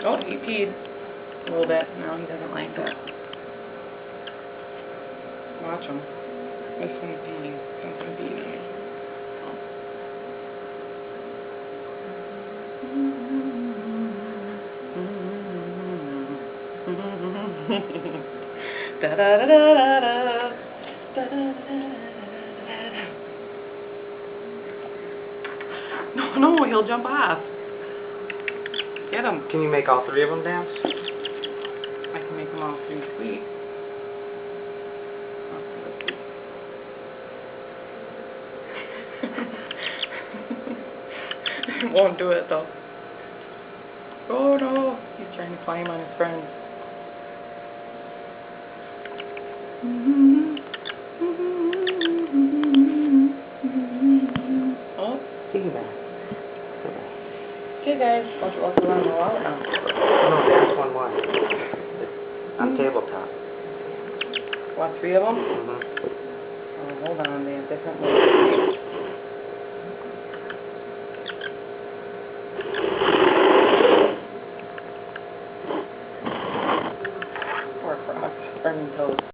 Oh, he peed a little bit. No, he doesn't like that. Watch him. Listen to pee. Something peeing. Da da da da da da. Da da da da da. No, he'll jump off. Get him. Can you make all three of them dance? I can make them all three sweet. He won't do it though. Oh no! He's trying to climb on his friend. Oh. Piggyback. Okay guys, watch it walk around the wall now. No, dance one more. On tabletop. What, three of them? Mm-hmm. Oh, hold on, they have different ways.